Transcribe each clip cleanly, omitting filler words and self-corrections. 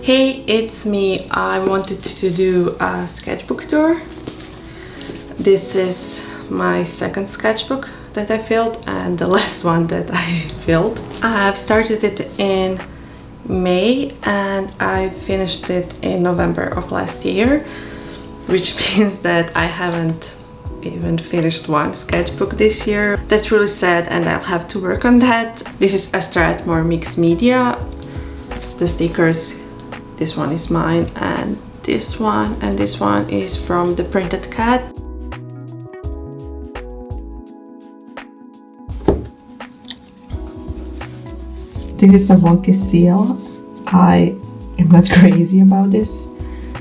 Hey, it's me. I wanted to do a sketchbook tour. This is my second sketchbook that I filled and the last one that I filled. I've started it in May and I finished it in November of last year, which means that I haven't even finished one sketchbook this year. That's really sad and I'll have to work on that. This is a Strathmore mixed media. The stickers, this one is mine and this one is from the Printed Cat. This is a wonky seal. I am not crazy about this,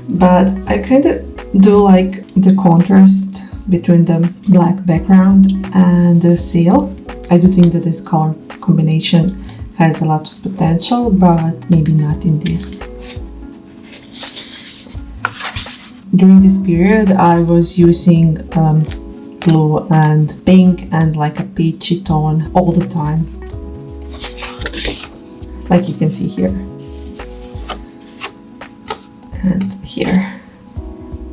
but I kind of do like the contrast between the black background and the seal. I do think that this color combination has a lot of potential, but maybe not in this. During this period, I was using blue and pink and like a peachy tone all the time, like you can see here and here.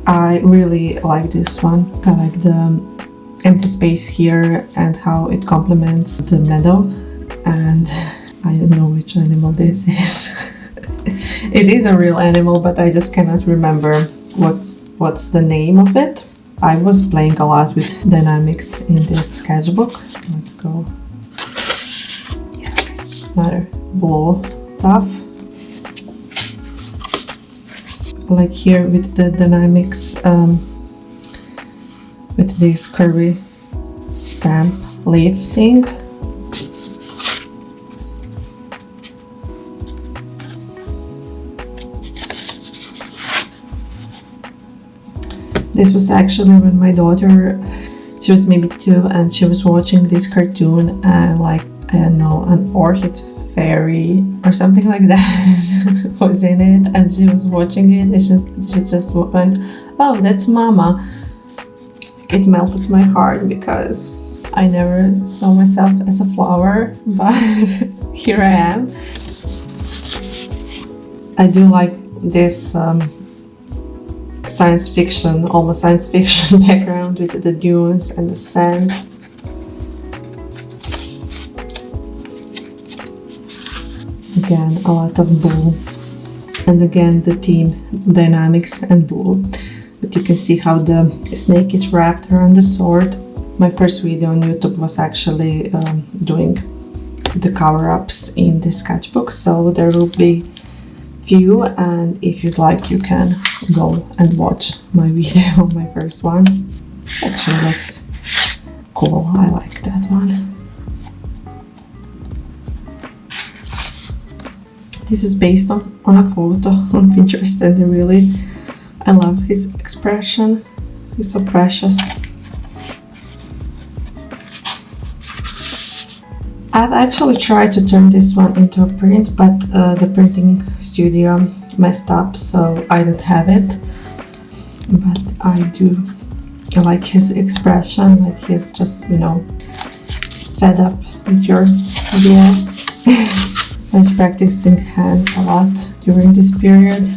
I really like this one. I like the empty space here and how it complements the meadow, and I don't know which animal this is. It is a real animal, but I just cannot remember what's the name of it. I was playing a lot with dynamics in this sketchbook. Let's go. Yeah, another blue stuff. Like here with the dynamics, with this curvy stamp leaf thing. This was actually when my daughter, she was maybe 2 and she was watching this cartoon and like, I don't know, an orchid fairy or something like that was in it, and she was watching it and she just went, oh, that's Mama. It melted my heart because I never saw myself as a flower, but here I am. I do like this science fiction, almost science fiction background with the dunes and the sand. Again, a lot of blue, and again the theme dynamics and blue. But you can see how the snake is wrapped around the sword. My first video on YouTube was actually doing the cover-ups in the sketchbook, so there will be few, and if you'd like you can go and watch my video, my first one. Actually looks cool, I like that one. This is based on a photo on Pinterest, and I love his expression. He's so precious. I've actually tried to turn this one into a print, but the printing studio messed up, so I don't have it. But I do like his expression, like he's just, you know, fed up with your BS. I was practicing hands a lot during this period.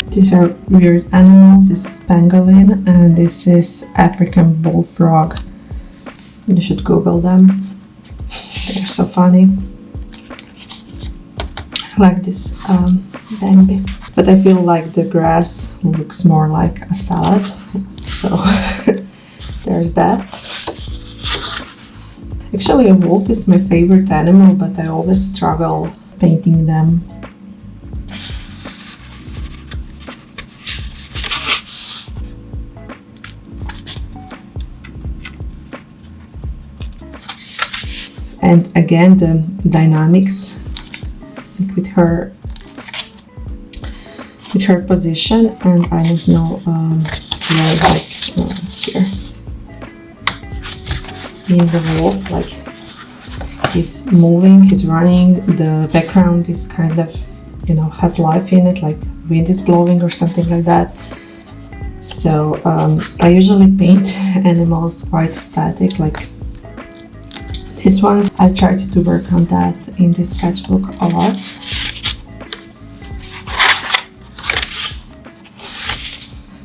These are weird animals. This is pangolin and this is African bullfrog. You should Google them. They're so funny. I like this Bambi. But I feel like the grass looks more like a salad. So there's that. Actually, a wolf is my favorite animal, but I always struggle painting them. And again, the dynamics with her position, and I don't know where, like here. Being the wolf, like he's moving, he's running, the background is kind of, you know, has life in it, like wind is blowing or something like that. So I usually paint animals quite static, like This one, I tried to work on that in this sketchbook a lot.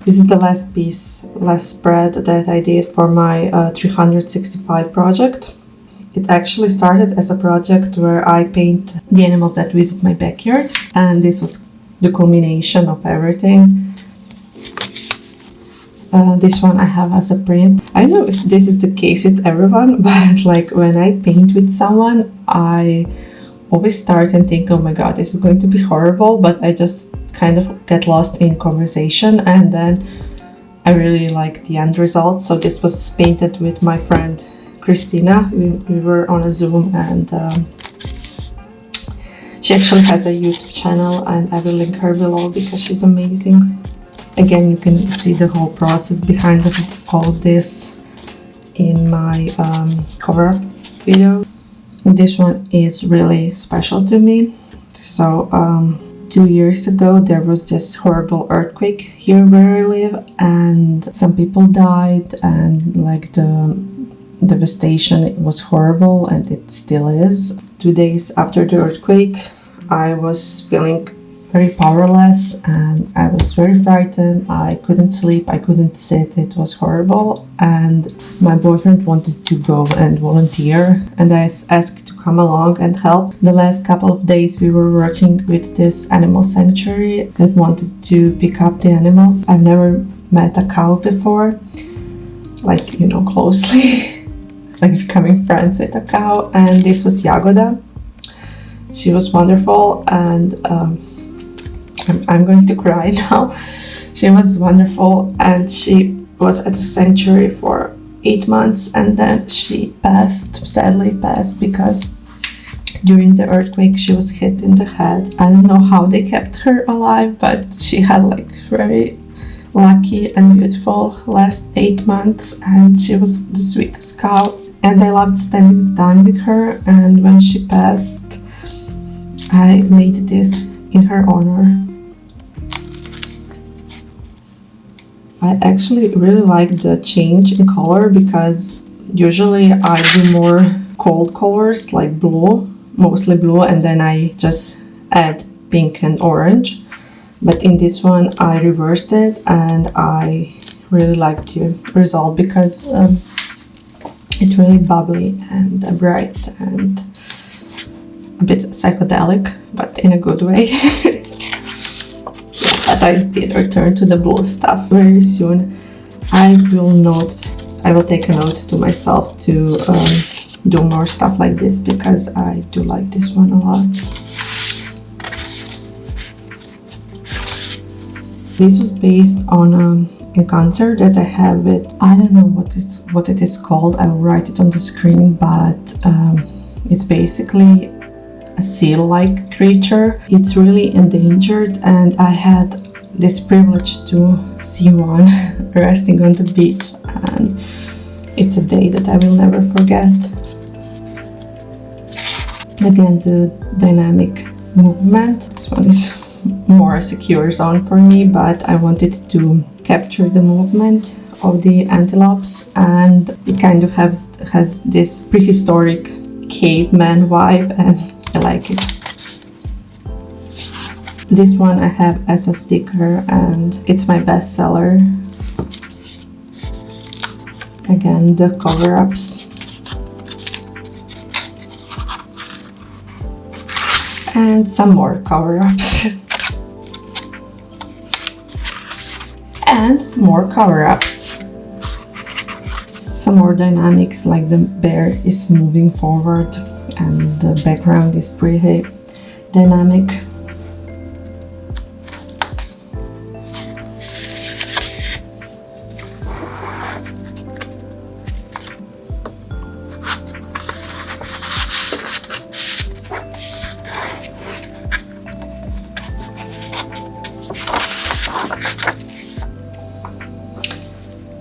This is the last spread that I did for my 365 project. It actually started as a project where I paint the animals that visit my backyard, and this was the culmination of everything. This one I have as a print. I don't know if this is the case with everyone, but like when I paint with someone, I always start and think, oh my god, this is going to be horrible, but I just kind of get lost in conversation, and then I really like the end result. So this was painted with my friend Christina. We were on a Zoom, and she actually has a YouTube channel, and I will link her below because she's amazing. Again, you can see the whole process behind all of this in my cover-up video. This one is really special to me. So 2 years ago there was this horrible earthquake here where I live, and some people died, and like the devastation was horrible, and it still is. 2 days after the earthquake, I was feeling very powerless, and I was very frightened. I couldn't sleep, I couldn't sit, it was horrible, and my boyfriend wanted to go and volunteer, and I asked to come along and help. The last couple of days we were working with this animal sanctuary that wanted to pick up the animals. I've never met a cow before, like, you know, closely, like becoming friends with a cow, and this was Jagoda. She was wonderful, and I'm going to cry now. She was wonderful, and she was at the sanctuary for 8 months, and then she sadly passed because during the earthquake she was hit in the head. I don't know how they kept her alive, but she had like very lucky and beautiful last 8 months, and she was the sweetest cow, and I loved spending time with her. And when she passed, I made this in her honor. I actually really like the change in color because usually I do more cold colors like blue, mostly blue, and then I just add pink and orange. But in this one I reversed it, and I really like the result because it's really bubbly and bright and a bit psychedelic, but in a good way. But I did return to the blue stuff very soon. I will take a note to myself to do more stuff like this because I do like this one a lot. This was based on an encounter that I have with, I don't know what it is called, I will write it on the screen, but it's basically a seal-like creature. It's really endangered, and I had this privilege to see one resting on the beach, and it's a day that I will never forget. Again, the dynamic movement. This one is more a secure zone for me, but I wanted to capture the movement of the antelopes, and it kind of has this prehistoric caveman vibe, and I like it. This one I have as a sticker, and it's my best seller. Again, the cover-ups. And some more cover-ups. And more cover-ups. Some more dynamics, like the bear is moving forward and the background is pretty dynamic.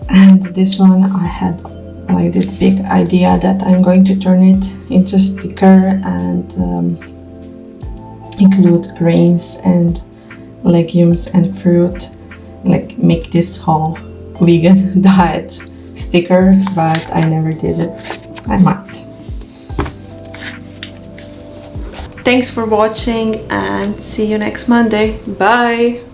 And this one I had like this big idea that I'm going to turn it into a sticker and include grains and legumes and fruit, like make this whole vegan diet stickers, but I never did it. I might. Thanks for watching and see you next Monday. Bye!